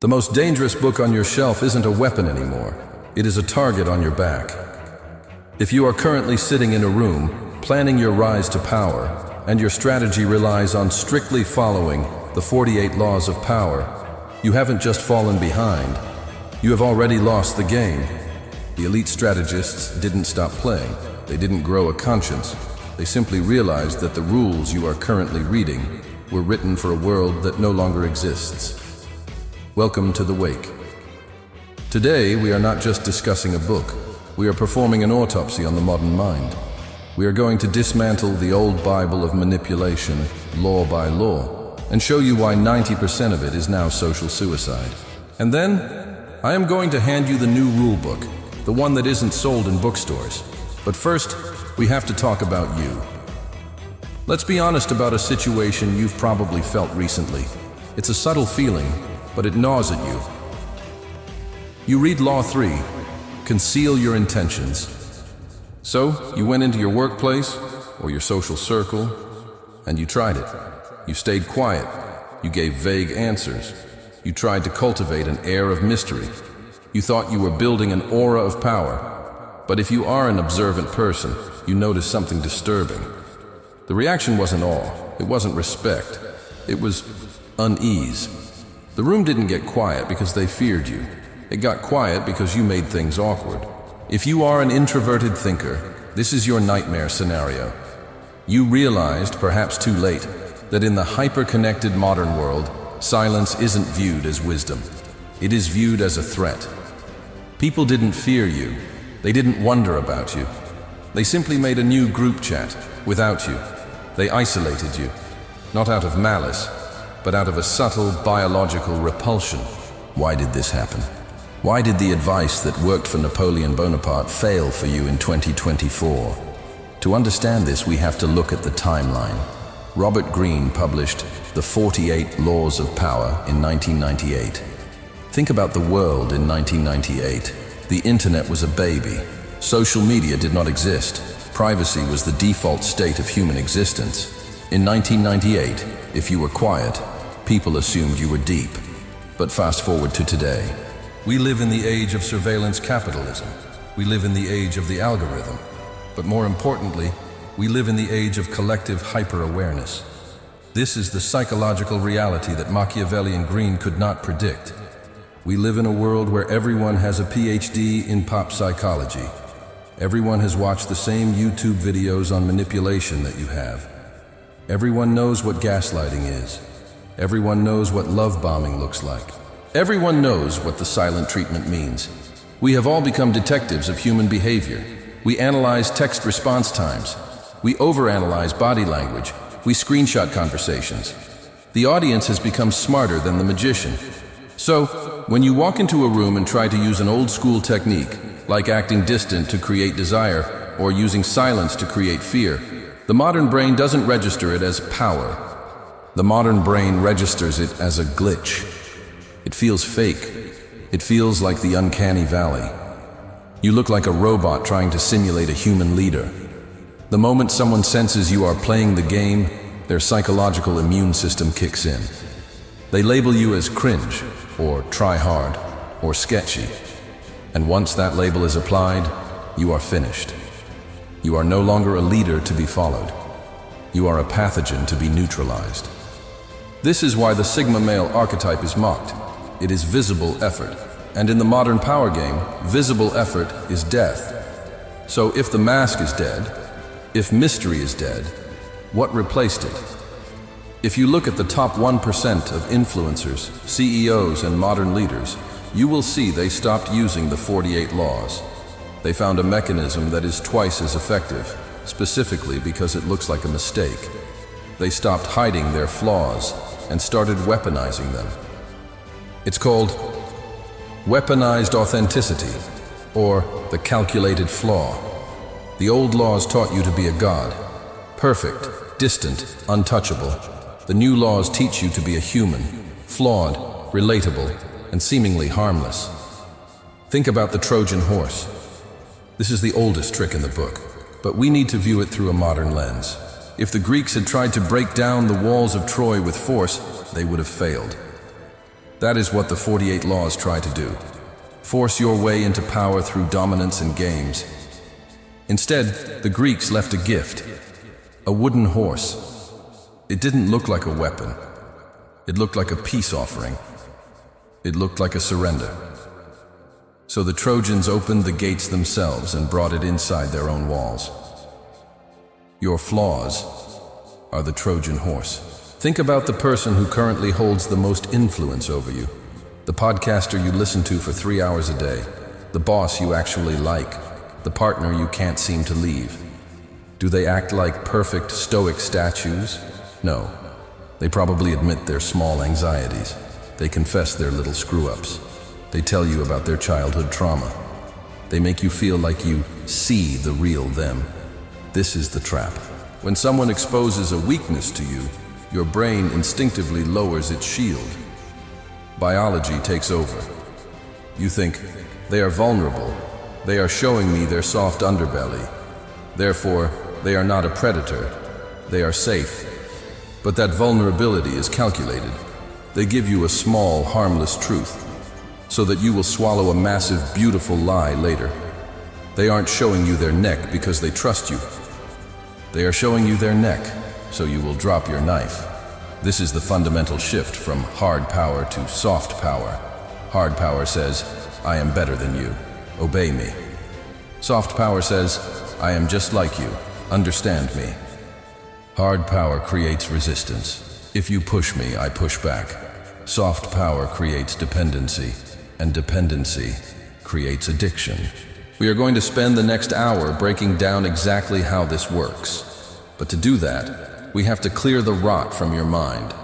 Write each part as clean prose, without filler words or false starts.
The most dangerous book on your shelf isn't a weapon anymore. It is a target on your back. If you are currently sitting in a room, planning your rise to power, and your strategy relies on strictly following the 48 laws of power, you haven't just fallen behind. You have already lost the game. The elite strategists didn't stop playing. They didn't grow a conscience. They simply realized that the rules you are currently reading were written for a world that no longer exists. Welcome to The Wake. Today, we are not just discussing a book. We are performing an autopsy on the modern mind. We are going to dismantle the old Bible of manipulation, law by law, and show you why 90% of it is now social suicide. And then, I am going to hand you the new rule book, the one that isn't sold in bookstores. But first, we have to talk about you. Let's be honest about a situation you've probably felt recently. It's a subtle feeling, but it gnaws at you. You read Law 3, conceal your intentions. So, you went into your workplace or your social circle, and you tried it. You stayed quiet. You gave vague answers. You tried to cultivate an air of mystery. You thought you were building an aura of power. But if you are an observant person, you notice something disturbing. The reaction wasn't awe. It wasn't respect. It was unease. The room didn't get quiet because they feared you. It got quiet because you made things awkward. If you are an introverted thinker, this is your nightmare scenario. You realized, perhaps too late, that in the hyper-connected modern world, silence isn't viewed as wisdom. It is viewed as a threat. People didn't fear you. They didn't wonder about you. They simply made a new group chat without you. They isolated you, not out of malice, but out of a subtle biological repulsion. Why did this happen? Why did the advice that worked for Napoleon Bonaparte fail for you in 2024? To understand this, we have to look at the timeline. Robert Greene published The 48 Laws of Power in 1998. Think about the world in 1998. The internet was a baby. Social media did not exist. Privacy was the default state of human existence. In 1998, if you were quiet, people assumed you were deep. But fast forward to today. We live in the age of surveillance capitalism. We live in the age of the algorithm. But more importantly, we live in the age of collective hyper-awareness. This is the psychological reality that Machiavelli and Greene could not predict. We live in a world where everyone has a PhD in pop psychology. Everyone has watched the same YouTube videos on manipulation that you have. Everyone knows what gaslighting is. Everyone knows what love bombing looks like. Everyone knows what the silent treatment means. We have all become detectives of human behavior. We analyze text response times. We overanalyze body language. We screenshot conversations. The audience has become smarter than the magician. So, when you walk into a room and try to use an old school technique, like acting distant to create desire or using silence to create fear, the modern brain doesn't register it as power. The modern brain registers it as a glitch. It feels fake. It feels like the uncanny valley. You look like a robot trying to simulate a human leader. The moment someone senses you are playing the game, their psychological immune system kicks in. They label you as cringe, or try hard, or sketchy. And once that label is applied, you are finished. You are no longer a leader to be followed. You are a pathogen to be neutralized. This is why the Sigma male archetype is mocked. It is visible effort. And in the modern power game, visible effort is death. So if the mask is dead, if mystery is dead, what replaced it? If you look at the top 1% of influencers, CEOs, and modern leaders, you will see they stopped using the 48 laws. They found a mechanism that is twice as effective, specifically because it looks like a mistake. They stopped hiding their flaws and started weaponizing them. It's called weaponized authenticity, or the calculated flaw. The old laws taught you to be a god, perfect, distant, untouchable. The new laws teach you to be a human, flawed, relatable, and seemingly harmless. Think about the Trojan horse. This is the oldest trick in the book, but we need to view it through a modern lens. If the Greeks had tried to break down the walls of Troy with force, they would have failed. That is what the 48 laws try to do. Force your way into power through dominance in games. Instead, the Greeks left a gift, a wooden horse. It didn't look like a weapon. It looked like a peace offering. It looked like a surrender. So the Trojans opened the gates themselves and brought it inside their own walls. Your flaws are the Trojan horse. Think about the person who currently holds the most influence over you. The podcaster you listen to for 3 hours a day. The boss you actually like. The partner you can't seem to leave. Do they act like perfect stoic statues? No. They probably admit their small anxieties. They confess their little screw-ups. They tell you about their childhood trauma. They make you feel like you see the real them. This is the trap. When someone exposes a weakness to you, your brain instinctively lowers its shield. Biology takes over. You think, they are vulnerable. They are showing me their soft underbelly. Therefore, they are not a predator. They are safe. But that vulnerability is calculated. They give you a small, harmless truth, so that you will swallow a massive, beautiful lie later. They aren't showing you their neck because they trust you. They are showing you their neck, so you will drop your knife. This is the fundamental shift from hard power to soft power. Hard power says, I am better than you. Obey me. Soft power says, I am just like you. Understand me. Hard power creates resistance. If you push me, I push back. Soft power creates dependency, and dependency creates addiction. We are going to spend the next hour breaking down exactly how this works. But to do that, we have to clear the rot from your mind.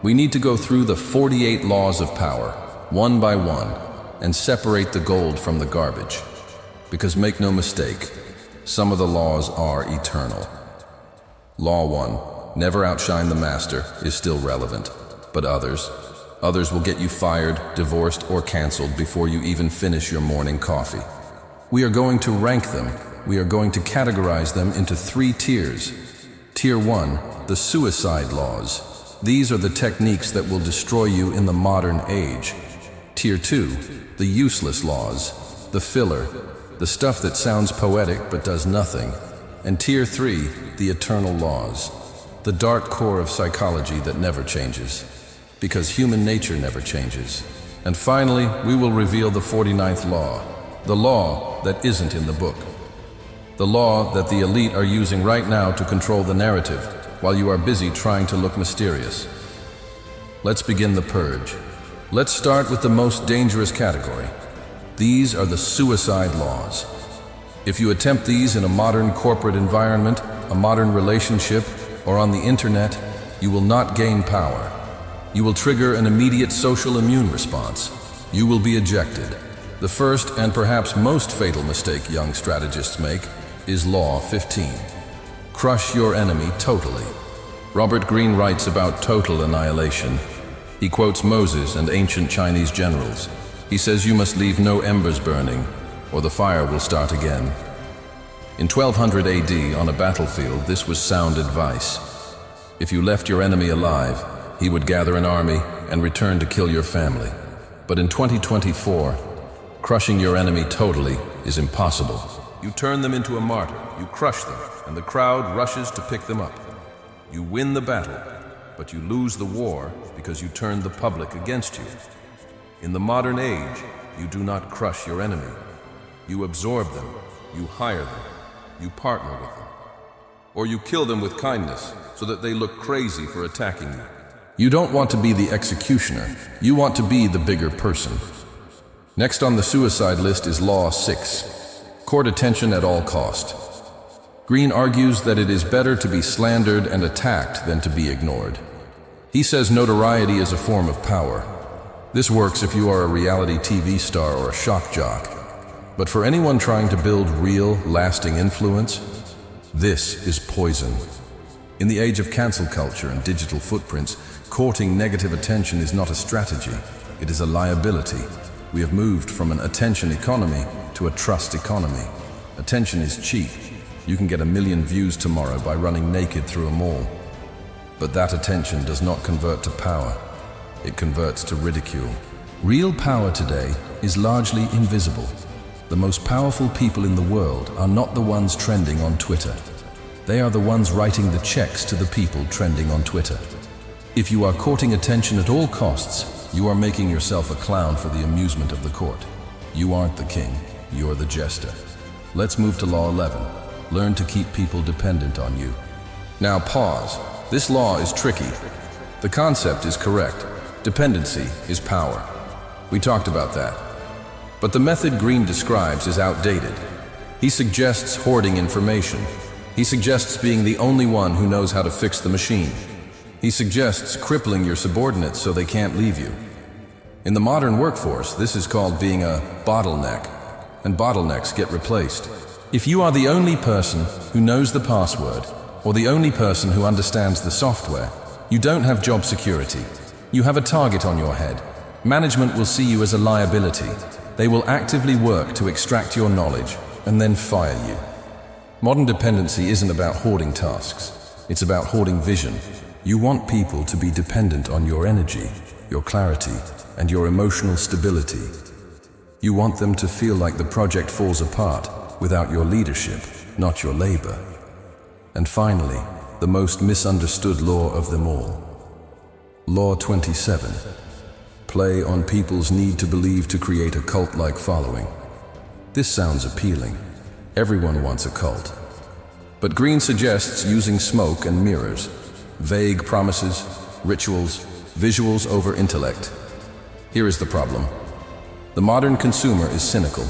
We need to go through the 48 laws of power, one by one, and separate the gold from the garbage. Because make no mistake, some of the laws are eternal. Law 1, never outshine the master, is still relevant. But others will get you fired, divorced, or canceled before you even finish your morning coffee. We are going to rank them. We are going to categorize them into 3 tiers. Tier 1, the suicide laws. These are the techniques that will destroy you in the modern age. Tier 2, the useless laws, the filler, the stuff that sounds poetic but does nothing. And Tier 3, the eternal laws, the dark core of psychology that never changes, because human nature never changes. And finally, we will reveal the 49th law, the law that isn't in the book. The law that the elite are using right now to control the narrative, while you are busy trying to look mysterious. Let's begin the purge. Let's start with the most dangerous category. These are the suicide laws. If you attempt these in a modern corporate environment, a modern relationship, or on the internet, you will not gain power. You will trigger an immediate social immune response. You will be ejected. The first and perhaps most fatal mistake young strategists make is Law 15. Crush your enemy totally. Robert Greene writes about total annihilation. He quotes Moses and ancient Chinese generals. He says you must leave no embers burning, or the fire will start again. In 1200 AD, on a battlefield, this was sound advice. If you left your enemy alive, he would gather an army and return to kill your family. But in 2024, crushing your enemy totally is impossible. You turn them into a martyr, you crush them, and the crowd rushes to pick them up. You win the battle, but you lose the war because you turned the public against you. In the modern age, you do not crush your enemy. You absorb them, you hire them, you partner with them. Or you kill them with kindness so that they look crazy for attacking you. You don't want to be the executioner, you want to be the bigger person. Next on the suicide list is Law 6. Court attention at all cost. Greene argues that it is better to be slandered and attacked than to be ignored. He says notoriety is a form of power. This works if you are a reality TV star or a shock jock. But for anyone trying to build real, lasting influence, this is poison. In the age of cancel culture and digital footprints, courting negative attention is not a strategy, it is a liability. We have moved from an attention economy to a trust economy. Attention is cheap. You can get 1 million views tomorrow by running naked through a mall. But that attention does not convert to power. it converts to ridicule. Real power today is largely invisible. The most powerful people in the world are not the ones trending on Twitter. They are the ones writing the checks to the people trending on Twitter. If you are courting attention at all costs, you are making yourself a clown for the amusement of the court. You aren't the king, you're the jester. Let's move to Law 11. Learn to keep people dependent on you. Now pause. This law is tricky. The concept is correct. Dependency is power. We talked about that. But the method Greene describes is outdated. He suggests hoarding information. He suggests being the only one who knows how to fix the machine. He suggests crippling your subordinates so they can't leave you. In the modern workforce, this is called being a bottleneck, and bottlenecks get replaced. If you are the only person who knows the password, or the only person who understands the software, you don't have job security. You have a target on your head. Management will see you as a liability. They will actively work to extract your knowledge and then fire you. Modern dependency isn't about hoarding tasks. It's about hoarding vision. You want people to be dependent on your energy, your clarity, and your emotional stability. You want them to feel like the project falls apart without your leadership, not your labor. And finally, the most misunderstood law of them all. Law 27. Play on people's need to believe to create a cult-like following. This sounds appealing. Everyone wants a cult. But Greene suggests using smoke and mirrors, vague promises, rituals, visuals over intellect. Here is the problem. The modern consumer is cynical.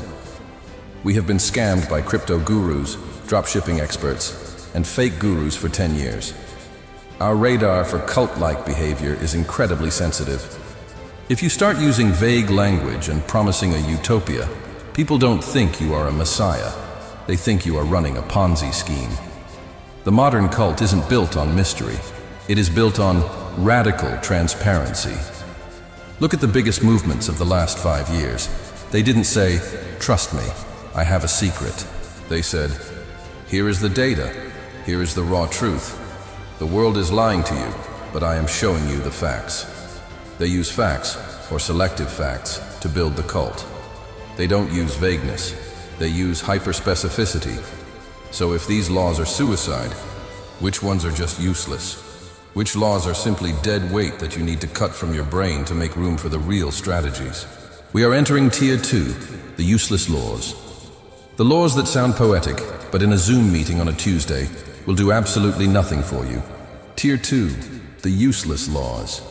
We have been scammed by crypto gurus, dropshipping experts, and fake gurus for 10 years. Our radar for cult-like behavior is incredibly sensitive. If you start using vague language and promising a utopia, people don't think you are a messiah. They think you are running a Ponzi scheme. The modern cult isn't built on mystery. It is built on radical transparency. Look at the biggest movements of the last 5 years. They didn't say, "Trust me, I have a secret." They said, "Here is the data. Here is the raw truth. The world is lying to you, but I am showing you the facts." They use facts, or selective facts, to build the cult. They don't use vagueness. They use hyperspecificity. So if these laws are suicide, which ones are just useless? Which laws are simply dead weight that you need to cut from your brain to make room for the real strategies? We are entering Tier 2, the useless laws. The laws that sound poetic, but in a Zoom meeting on a Tuesday, will do absolutely nothing for you. Tier 2, the useless laws.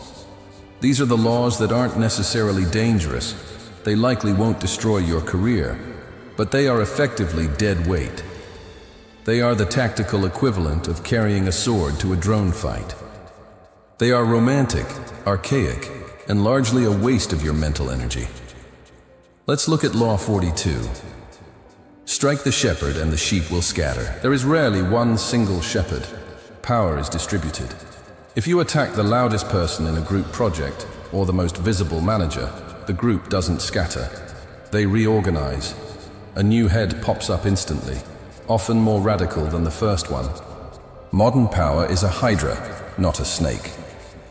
These are the laws that aren't necessarily dangerous. They likely won't destroy your career, but they are effectively dead weight. They are the tactical equivalent of carrying a sword to a drone fight. They are romantic, archaic, and largely a waste of your mental energy. Let's look at Law 42. Strike the shepherd and the sheep will scatter. There is rarely one single shepherd. Power is distributed. If you attack the loudest person in a group project, or the most visible manager, the group doesn't scatter. They reorganize. A new head pops up instantly, often more radical than the first one. Modern power is a hydra, not a snake.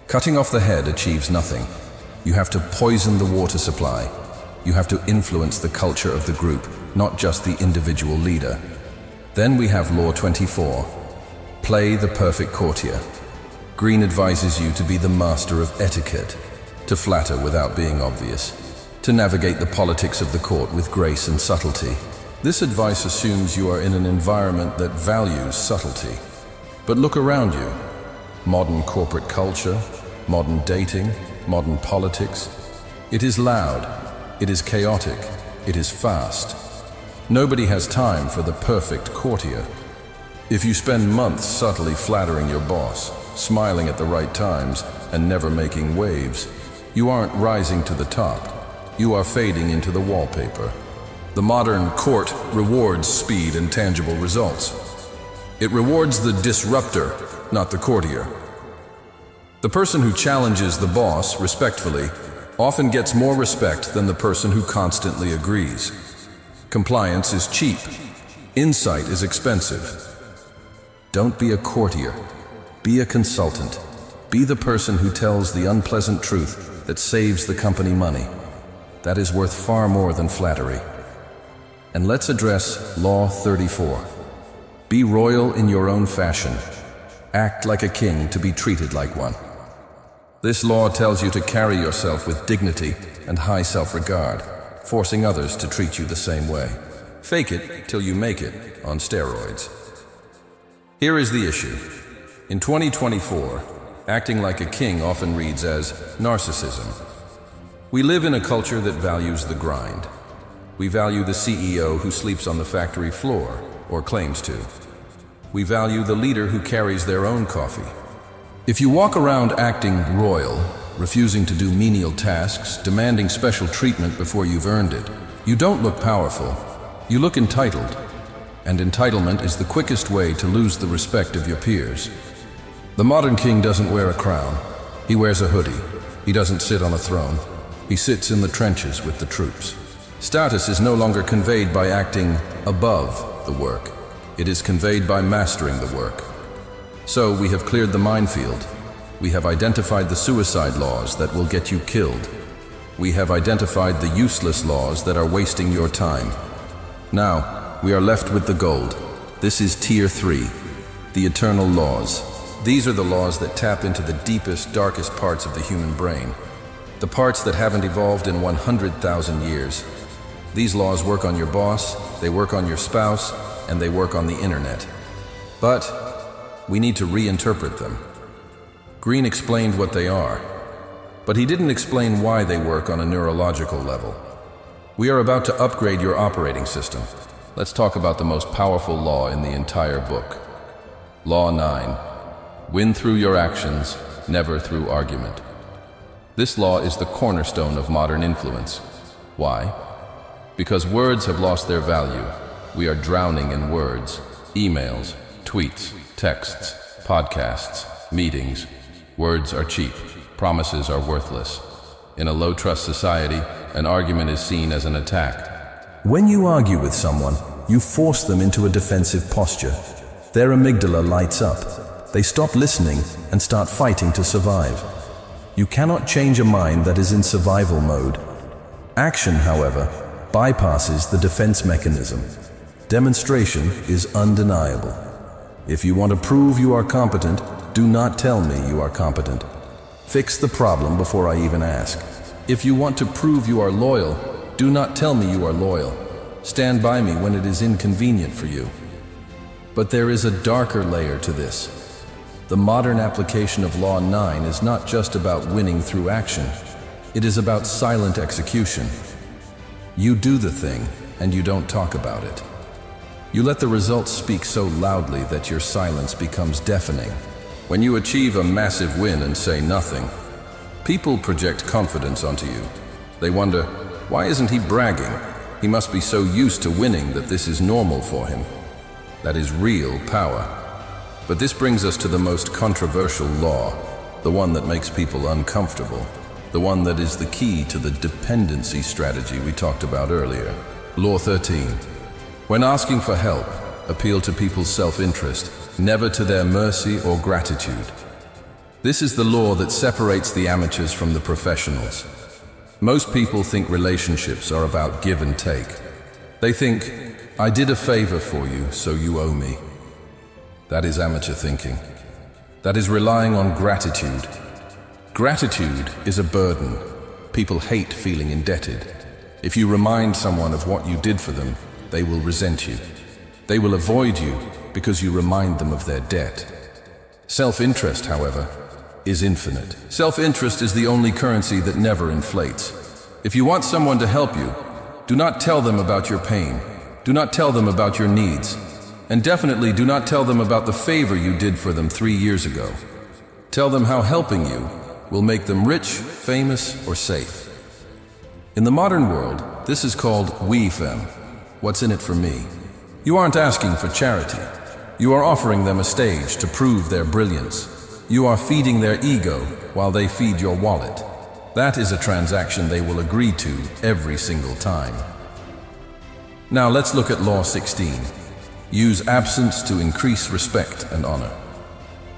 Cutting off the head achieves nothing. You have to poison the water supply. You have to influence the culture of the group, not just the individual leader. Then we have Law 24. Play the perfect courtier. Greene advises you to be the master of etiquette, to flatter without being obvious, to navigate the politics of the court with grace and subtlety. This advice assumes you are in an environment that values subtlety. But look around you. Modern corporate culture, modern dating, modern politics. It is loud, it is chaotic, it is fast. Nobody has time for the perfect courtier. If you spend months subtly flattering your boss, smiling at the right times, and never making waves, you aren't rising to the top. You are fading into the wallpaper. The modern court rewards speed and tangible results. It rewards the disruptor, not the courtier. The person who challenges the boss respectfully often gets more respect than the person who constantly agrees. Compliance is cheap. Insight is expensive. Don't be a courtier. Be a consultant. Be the person who tells the unpleasant truth that saves the company money. That is worth far more than flattery. And let's address Law 34. Be royal in your own fashion. Act like a king to be treated like one. This law tells you to carry yourself with dignity and high self-regard, forcing others to treat you the same way. Fake it till you make it on steroids. Here is the issue. In 2024, acting like a king often reads as narcissism. We live in a culture that values the grind. We value the CEO who sleeps on the factory floor, or claims to. We value the leader who carries their own coffee. If you walk around acting royal, refusing to do menial tasks, demanding special treatment before you've earned it, you don't look powerful. You look entitled. And entitlement is the quickest way to lose the respect of your peers. The modern king doesn't wear a crown. He wears a hoodie. He doesn't sit on a throne. He sits in the trenches with the troops. Status is no longer conveyed by acting above the work. It is conveyed by mastering the work. So we have cleared the minefield. We have identified the suicide laws that will get you killed. We have identified the useless laws that are wasting your time. Now, we are left with the gold. This is Tier 3, the eternal laws. These are the laws that tap into the deepest, darkest parts of the human brain. The parts that haven't evolved in 100,000 years. These laws work on your boss, they work on your spouse, and they work on the internet. But we need to reinterpret them. Greene explained what they are, but he didn't explain why they work on a neurological level. We are about to upgrade your operating system. Let's talk about the most powerful law in the entire book. Law 9. Win through your actions, never through argument. This law is the cornerstone of modern influence. Why? Because words have lost their value. We are drowning in words, emails, tweets, texts, podcasts, meetings. Words are cheap. Promises are worthless. In a low-trust society, an argument is seen as an attack. When you argue with someone, you force them into a defensive posture. Their amygdala lights up. They stop listening and start fighting to survive. You cannot change a mind that is in survival mode. Action, however, bypasses the defense mechanism. Demonstration is undeniable. If you want to prove you are competent, do not tell me you are competent. Fix the problem before I even ask. If you want to prove you are loyal, do not tell me you are loyal. Stand by me when it is inconvenient for you. But there is a darker layer to this. The modern application of Law 9 is not just about winning through action. It is about silent execution. You do the thing, and you don't talk about it. You let the results speak so loudly that your silence becomes deafening. When you achieve a massive win and say nothing, people project confidence onto you. They wonder, why isn't he bragging? He must be so used to winning that this is normal for him. That is real power. But this brings us to the most controversial law, the one that makes people uncomfortable, the one that is the key to the dependency strategy we talked about earlier. Law 13. When asking for help, appeal to people's self-interest, never to their mercy or gratitude. This is the law that separates the amateurs from the professionals. Most people think relationships are about give and take. They think, I did a favor for you, so you owe me. That is amateur thinking. That is relying on gratitude. Gratitude is a burden. People hate feeling indebted. If you remind someone of what you did for them, they will resent you. They will avoid you because you remind them of their debt. Self-interest, however, is infinite. Self-interest is the only currency that never inflates. If you want someone to help you, do not tell them about your pain. Do not tell them about your needs. And definitely do not tell them about the favor you did for them 3 years ago. Tell them how helping you will make them rich, famous, or safe. In the modern world, this is called oui femme. What's in it for me? You aren't asking for charity. You are offering them a stage to prove their brilliance. You are feeding their ego while they feed your wallet. That is a transaction they will agree to every single time. Now let's look at Law 16. Use absence to increase respect and honor.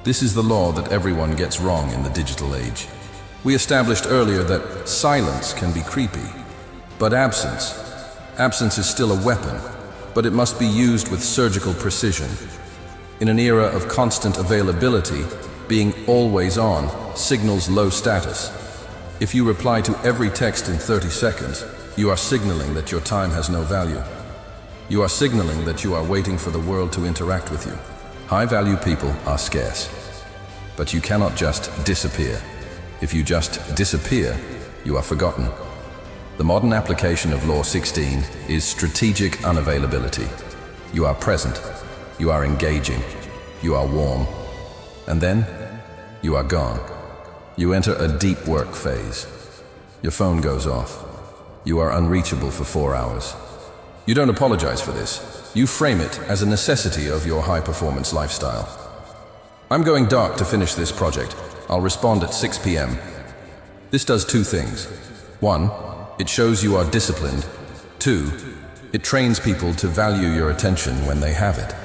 This is the law that everyone gets wrong in the digital age. We established earlier that silence can be creepy, but absence is still a weapon, but it must be used with surgical precision. In an era of constant availability, being always on signals low status. If you reply to every text in 30 seconds, you are signaling that your time has no value. You are signaling that you are waiting for the world to interact with you. High-value people are scarce, but you cannot just disappear. If you just disappear, you are forgotten. The modern application of Law 16 is strategic unavailability. You are present, you are engaging, you are warm, and then you are gone. You enter a deep work phase. Your phone goes off. You are unreachable for 4 hours. You don't apologize for this. You frame it as a necessity of your high-performance lifestyle. I'm going dark to finish this project. I'll respond at 6 p.m. This does 2 things. 1, it shows you are disciplined. 2, it trains people to value your attention when they have it.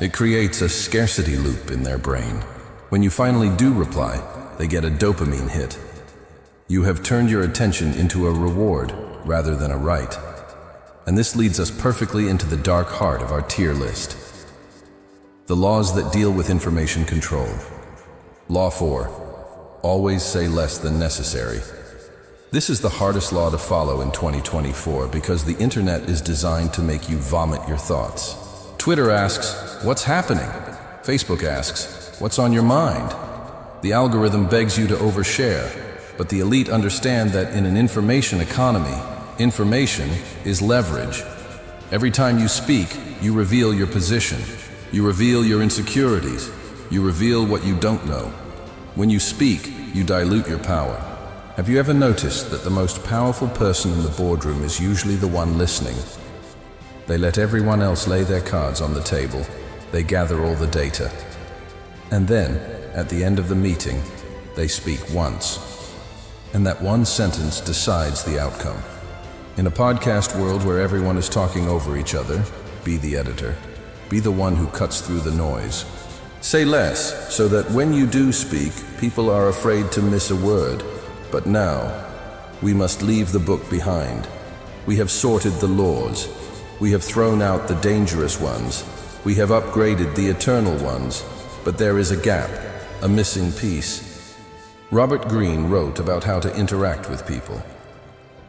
It creates a scarcity loop in their brain. When you finally do reply, they get a dopamine hit. You have turned your attention into a reward rather than a right. And this leads us perfectly into the dark heart of our tier list. The laws that deal with information control. Law 4, always say less than necessary. This is the hardest law to follow in 2024 because the internet is designed to make you vomit your thoughts. Twitter asks, "What's happening?" Facebook asks, "What's on your mind?" The algorithm begs you to overshare, but the elite understand that in an information economy, information is leverage. Every time you speak, you reveal your position. You reveal your insecurities. You reveal what you don't know. When you speak, you dilute your power. Have you ever noticed that the most powerful person in the boardroom is usually the one listening? They let everyone else lay their cards on the table. They gather all the data. And then, at the end of the meeting, they speak once. And that one sentence decides the outcome. In a podcast world where everyone is talking over each other, be the editor. Be the one who cuts through the noise. Say less, so that when you do speak, people are afraid to miss a word. But now, we must leave the book behind. We have sorted the laws. We have thrown out the dangerous ones. We have upgraded the eternal ones. But there is a gap, a missing piece. Robert Greene wrote about how to interact with people.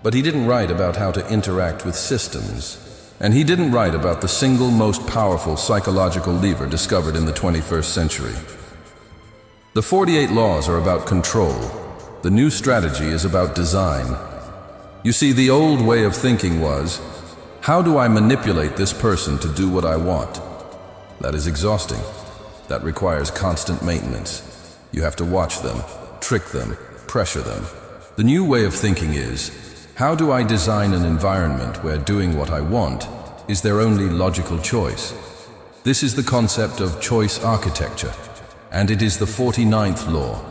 But he didn't write about how to interact with systems. And he didn't write about the single most powerful psychological lever discovered in the 21st century. The 48 laws are about control. The new strategy is about design. You see, the old way of thinking was, how do I manipulate this person to do what I want? That is exhausting. That requires constant maintenance. You have to watch them, trick them, pressure them. The new way of thinking is, how do I design an environment where doing what I want is their only logical choice? This is the concept of choice architecture, and it is the 49th law.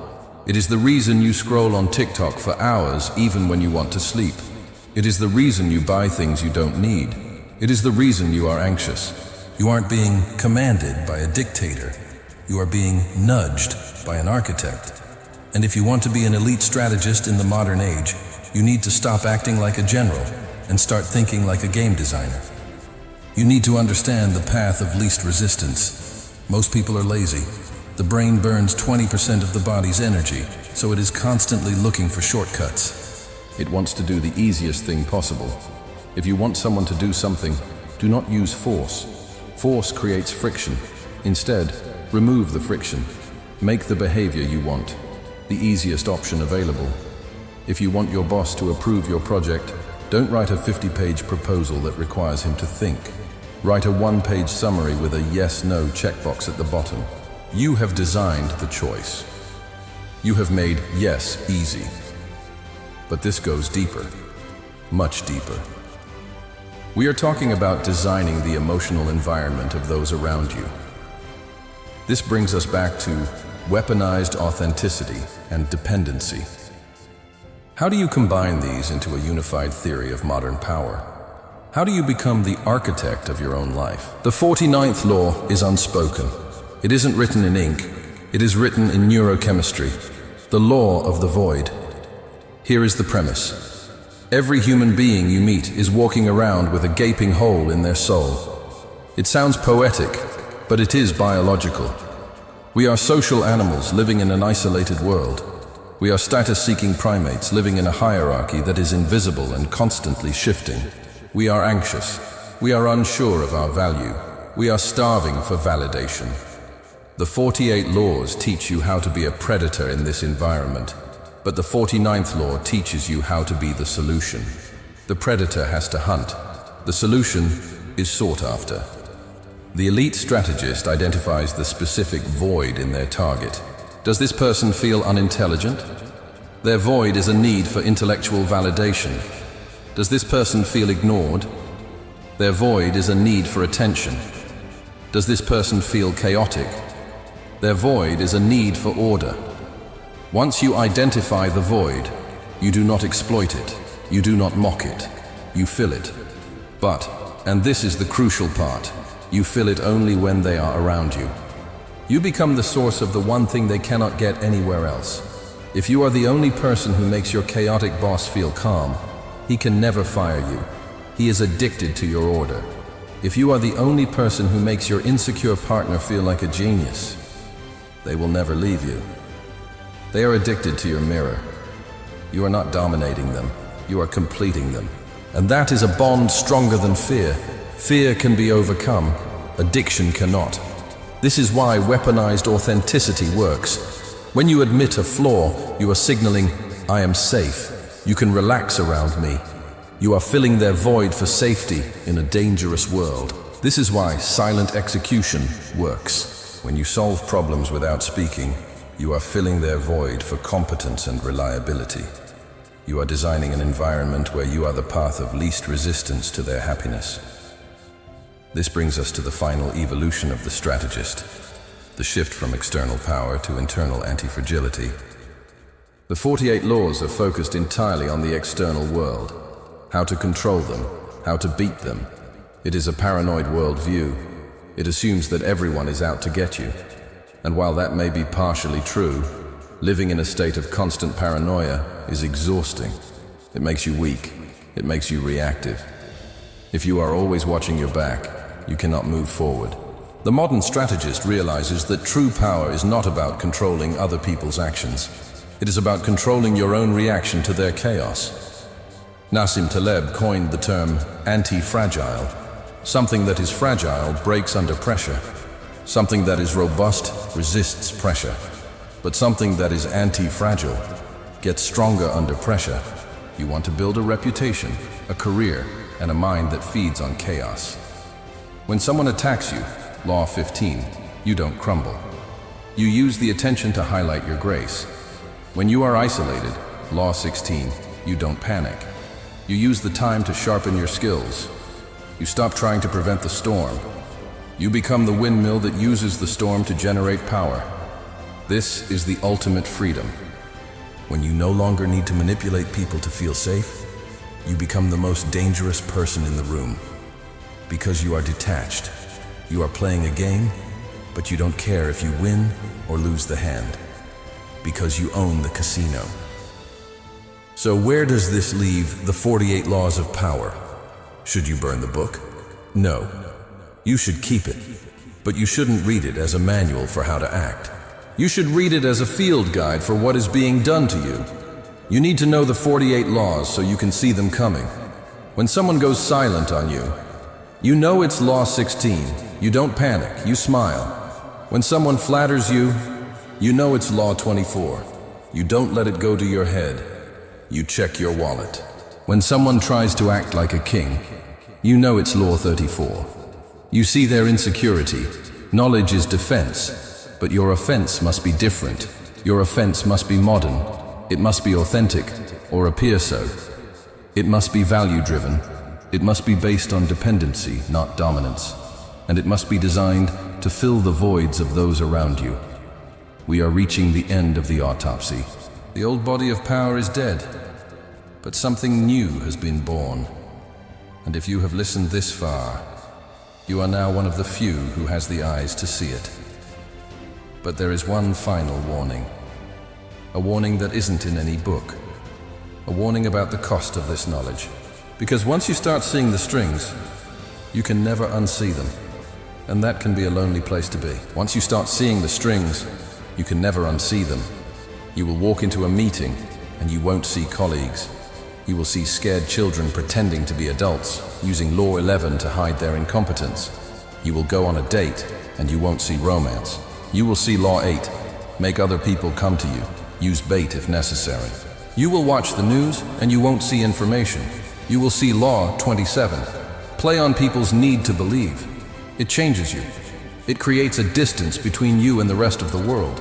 It is the reason you scroll on TikTok for hours even when you want to sleep. It is the reason you buy things you don't need. It is the reason you are anxious. You aren't being commanded by a dictator. You are being nudged by an architect. And if you want to be an elite strategist in the modern age, you need to stop acting like a general and start thinking like a game designer. You need to understand the path of least resistance. Most people are lazy. The brain burns 20% of the body's energy, so it is constantly looking for shortcuts. It wants to do the easiest thing possible. If you want someone to do something, do not use force. Force creates friction. Instead, remove the friction. Make the behavior you want, the easiest option available. If you want your boss to approve your project, don't write a 50-page proposal that requires him to think. Write a 1-page summary with a yes/no checkbox at the bottom. You have designed the choice. You have made yes easy. But this goes deeper, much deeper. We are talking about designing the emotional environment of those around you. This brings us back to weaponized authenticity and dependency. How do you combine these into a unified theory of modern power? How do you become the architect of your own life? The 49th law is unspoken. It isn't written in ink. It is written in neurochemistry. The law of the void. Here is the premise. Every human being you meet is walking around with a gaping hole in their soul. It sounds poetic, but it is biological. We are social animals living in an isolated world. We are status-seeking primates living in a hierarchy that is invisible and constantly shifting. We are anxious. We are unsure of our value. We are starving for validation. The 48 laws teach you how to be a predator in this environment, but the 49th law teaches you how to be the solution. The predator has to hunt. The solution is sought after. The elite strategist identifies the specific void in their target. Does this person feel unintelligent? Their void is a need for intellectual validation. Does this person feel ignored? Their void is a need for attention. Does this person feel chaotic? Their void is a need for order. Once you identify the void, you do not exploit it, you do not mock it, you fill it. But, and this is the crucial part, you fill it only when they are around you. You become the source of the one thing they cannot get anywhere else. If you are the only person who makes your chaotic boss feel calm, he can never fire you. He is addicted to your order. If you are the only person who makes your insecure partner feel like a genius, they will never leave you. They are addicted to your mirror. You are not dominating them, you are completing them. And that is a bond stronger than fear. Fear can be overcome, addiction cannot. This is why weaponized authenticity works. When you admit a flaw, you are signaling, I am safe. You can relax around me. You are filling their void for safety in a dangerous world. This is why silent execution works. When you solve problems without speaking, you are filling their void for competence and reliability. You are designing an environment where you are the path of least resistance to their happiness. This brings us to the final evolution of the strategist, the shift from external power to internal anti-fragility. The 48 laws are focused entirely on the external world, how to control them, how to beat them. It is a paranoid worldview. It assumes that everyone is out to get you. And while that may be partially true, living in a state of constant paranoia is exhausting. It makes you weak. It makes you reactive. If you are always watching your back, you cannot move forward. The modern strategist realizes that true power is not about controlling other people's actions. It is about controlling your own reaction to their chaos. Nassim Taleb coined the term anti-fragile. Something that is fragile breaks under pressure. Something that is robust resists pressure. But something that is anti-fragile gets stronger under pressure. You want to build a reputation, a career, and a mind that feeds on chaos. When someone attacks you, Law 15, you don't crumble. You use the attention to highlight your grace. When you are isolated, Law 16, you don't panic. You use the time to sharpen your skills. You stop trying to prevent the storm. You become the windmill that uses the storm to generate power. This is the ultimate freedom. When you no longer need to manipulate people to feel safe, you become the most dangerous person in the room. Because you are detached. You are playing a game, but you don't care if you win or lose the hand. Because you own the casino. So where does this leave the 48 laws of power? Should you burn the book? No. You should keep it. But you shouldn't read it as a manual for how to act. You should read it as a field guide for what is being done to you. You need to know the 48 laws so you can see them coming. When someone goes silent on you, you know it's Law 16. You don't panic, you smile. When someone flatters you, you know it's Law 24. You don't let it go to your head. You check your wallet. When someone tries to act like a king, you know it's Law 34. You see their insecurity. Knowledge is defense, but your offense must be different. Your offense must be modern. It must be authentic, or appear so. It must be value-driven. It must be based on dependency, not dominance. And it must be designed to fill the voids of those around you. We are reaching the end of the autopsy. The old body of power is dead, but something new has been born. And if you have listened this far, you are now one of the few who has the eyes to see it. But there is one final warning. A warning that isn't in any book. a warning about the cost of this knowledge. Because once you start seeing the strings, you can never unsee them. And that can be a lonely place to be. Once you start seeing the strings, you can never unsee them. You will walk into a meeting and you won't see colleagues. You will see scared children pretending to be adults, using Law 11 to hide their incompetence. You will go on a date and you won't see romance. You will see Law 8, make other people come to you, use bait if necessary. You will watch the news and you won't see information. You will see Law 27, play on people's need to believe. It changes you. It creates a distance between you and the rest of the world.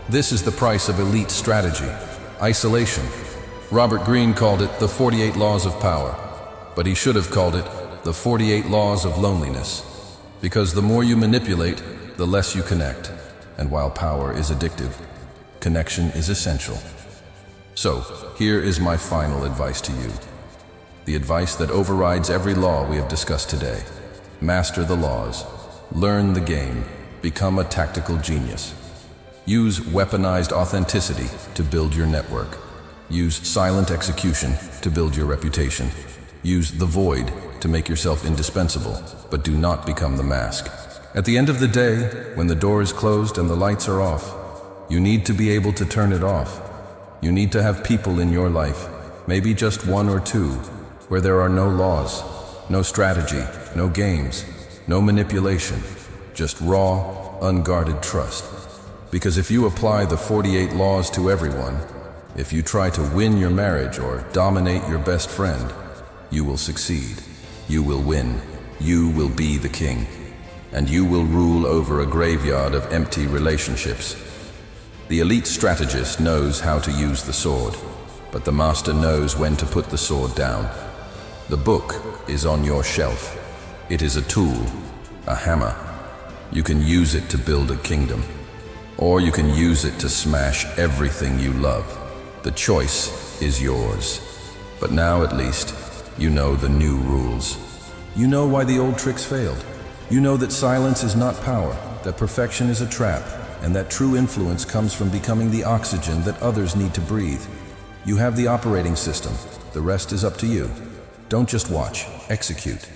This is the price of elite strategy, isolation. Robert Greene called it the 48 laws of power, but he should have called it the 48 laws of loneliness. Because the more you manipulate, the less you connect. And while power is addictive, connection is essential. So, here is my final advice to you. The advice that overrides every law we have discussed today. Master the laws, learn the game, become a tactical genius. Use weaponized authenticity to build your network. Use silent execution to build your reputation. Use the void to make yourself indispensable, but do not become the mask. At the end of the day, when the door is closed and the lights are off, you need to be able to turn it off. You need to have people in your life, maybe just one or two, where there are no laws, no strategy, no games, no manipulation, just raw, unguarded trust. Because if you apply the 48 laws to everyone, if you try to win your marriage or dominate your best friend, you will succeed. You will win. You will be the king. And you will rule over a graveyard of empty relationships. The elite strategist knows how to use the sword, but the master knows when to put the sword down. The book is on your shelf. It is a tool, a hammer. You can use it to build a kingdom, or you can use it to smash everything you love. The choice is yours. But now at least, you know the new rules. You know why the old tricks failed. You know that silence is not power, that perfection is a trap, and that true influence comes from becoming the oxygen that others need to breathe. You have the operating system. The rest is up to you. Don't just watch, execute.